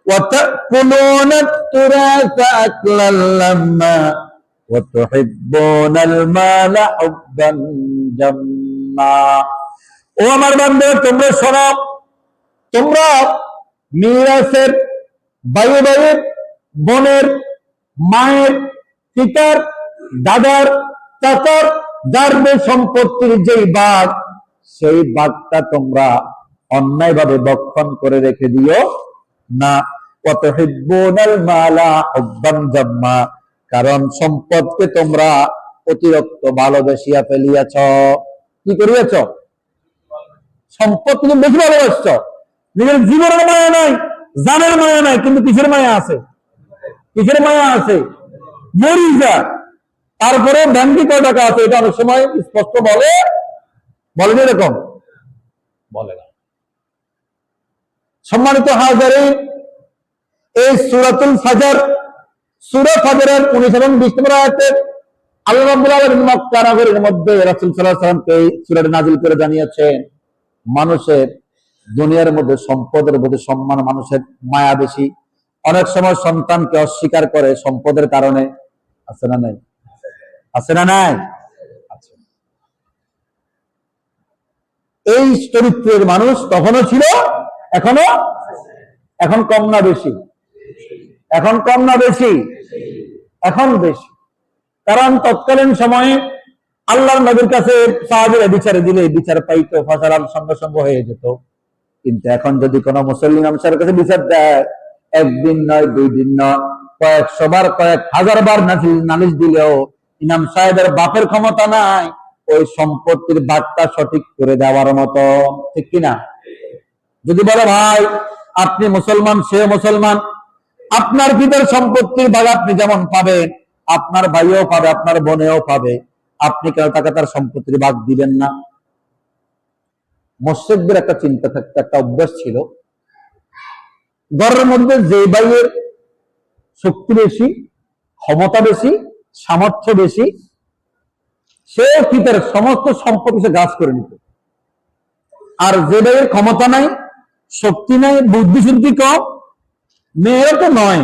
وتأكلون التراث أكلا لما وتحبون المال حبا جما ও আমার বান্দারা তোমরা শোনো তোমরা মিরাসের ভাই ভাইয়ের বোনের মায়ের পিতার দাদার চাচার যার সম্পত্তির যেই ভাগ সেই ভাগটা তোমরা অন্যায়ভাবে বক্ষণ করে রেখে দিও না ওয়াতুহিব্বুনাল মালা হুব্বান জাম্মা কারণ সম্পদকে তোমরা অতিরিক্ত ভালোবাসিয়া ফেলিয়াছ কি করিয়াছ সম্পদ তুমি বেশি ভালোবাসছ নিজের জীবনের মায়া নাই জানের মায়া নাই কিন্তু কিসের মায়া আছে কিসের মায়া আছে মরি যা তারপরে ব্যাংকে কয় টাকা আছে এটা অনেক সময় স্পষ্ট বলে বলে এরকম বলে না সম্মানিত হাজারিন এই সূরাতুল ফাজর সূরা ফাজরের 19 এবং 20 নম্বর আয়াতে আল্লাহ রাব্বুল আলামিন মক্কা নগরীর মধ্যে রাসূল সাল্লাল্লাহু আলাইহি ওয়াসাল্লামকে এই সূরাটি নাযিল করে জানিয়েছেন মানুষের দুনিয়ার মধ্যে সম্পদের মধ্যে সম্মান মানুষের মায়া বেশি অনেক সময় সন্তানকে অস্বীকার করে সম্পদের কারণে আছে না নাই আছে না নাই এই চরিত্রের মানুষ তখনও ছিল এখনো এখন কম না বেশি এখন কম না বেশি এখন বেশি কারণ তৎকালীন সময়ে আল্লাহর নবীর কাছে সাহাবীরা বিচারে দিলে বিচার পাইতো ফয়সালার সঙ্গে সঙ্গে হয়ে যেত কিন্তু এখন যদি কোনো মুসল্লি মানুষের কাছে বিচার দেয় একদিন নয় দুই দিন নয় কয়েকশো বার কয়েক হাজার বার নালিশ দিলেও ইমাম সাহেবের বাপের ক্ষমতা নাই ওই সম্পত্তির ভাগটা সঠিক করে দেওয়ার মতো ঠিক কিনা যদি বলে ভাই আপনি মুসলমান সে মুসলমান আপনার পিতার সম্পত্তির ভাগ আপনি যেমন পাবেন আপনার ভাইও পাবে আপনার বোনেও পাবে আপনি কেন টাকা তার সম্পত্তির ভাগ দিবেন না মুশরিকদের একটা চিন্তা থাকতো একটা অভ্যাস ছিল ঘরের মধ্যে যে ভাইয়ের শক্তি বেশি ক্ষমতা বেশি সামর্থ্য বেশি সে পিতার সমস্ত সম্পত্তি সে গাছ করে নিত আর যে ভাইয়ের ক্ষমতা নাই শক্তি নাই বুদ্ধি শুদ্ধি কম মেয়েরা তো নয়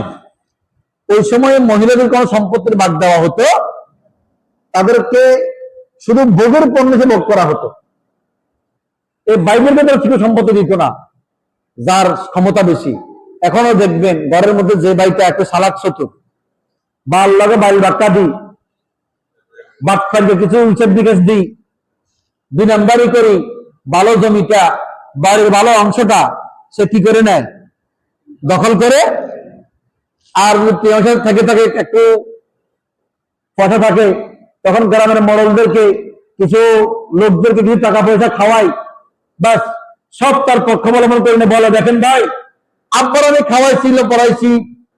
ওই সময়ে মহিলাদের কোন সম্পত্তির ভাগ দেওয়া হতো তাদেরকে শুধু ভোগের পণ্য সে ভোগ করা হতো এই বাইবেলকে তারা শুধু সম্পত্তি দিত না যার ক্ষমতা বেশি এখনো দেখবেন ঘরের মধ্যে যে ভাইটা একটা সালাক চতুর বা আল্লাহকে বাড়ি বাক্কা দিই বাচ্চাকে কিছু হিসেব বিকাশ দিই 2 নাম্বারই করি ভালো জমিটা বাড়ির ভালো অংশটা সে কি করে নেয় দখল করে আর থেকে থাকে একটু পয়সা থাকে তখন গ্রামের মডলদেরকে কিছু লোকদেরকে কিছু টাকা পয়সা খাওয়াই বাস সব তার পক্ষ অবলম্বন করে বলে দেখেন ভাই আব্বার আমি খাওয়াইছি পড়াইছি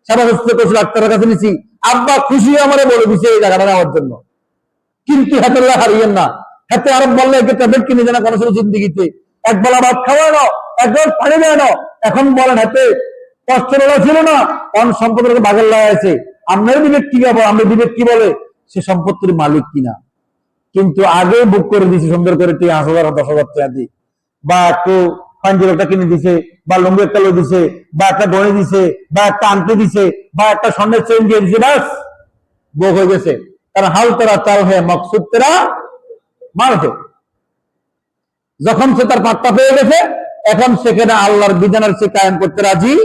সারা হস্তে করছি ডাক্তারের কাছে নিছি আব্বা খুশি আমারে বলে দিছে এই জায়গাটা নেওয়ার জন্য কিন্তু হাতে হারিয়েন না হাতে আরো বললে একটা ট্যাবলেট কিনে জানা কোনো সময় জিন্দিগিতে এক বেলা ভাত খাওয়ানো এক গ্লাস পানি দেয় এখন বলেন হাতে কষ্ট ছিল না অন সম্পদের বাগের লাগাইছে আপনার বিবেক কি যাবো আমরা বিবেক কি বলে সে সম্পত্তির মালিক কিনা কিন্তু আগে বুক করে দিছে সুন্দর করে 5,000 10,000 টাকা দিয়ে বা একটু পাঞ্জাবিটা কিনে দিছে বা লুঙ্গি একটা লো দিছে বা একটা গড়ে দিছে বা একটা আনতে দিছে বা একটা স্বর্ণের চেন দিয়ে দিছে বাস বুক হয়ে গেছে কারণ হাল তেরা চাল হয়ে মকসুদ তেরা মার হে যখন সে তার পাত্তা পেয়ে গেছে এখন সেখানে আল্লাহর বিধানের সে কায়েম করতে রাজি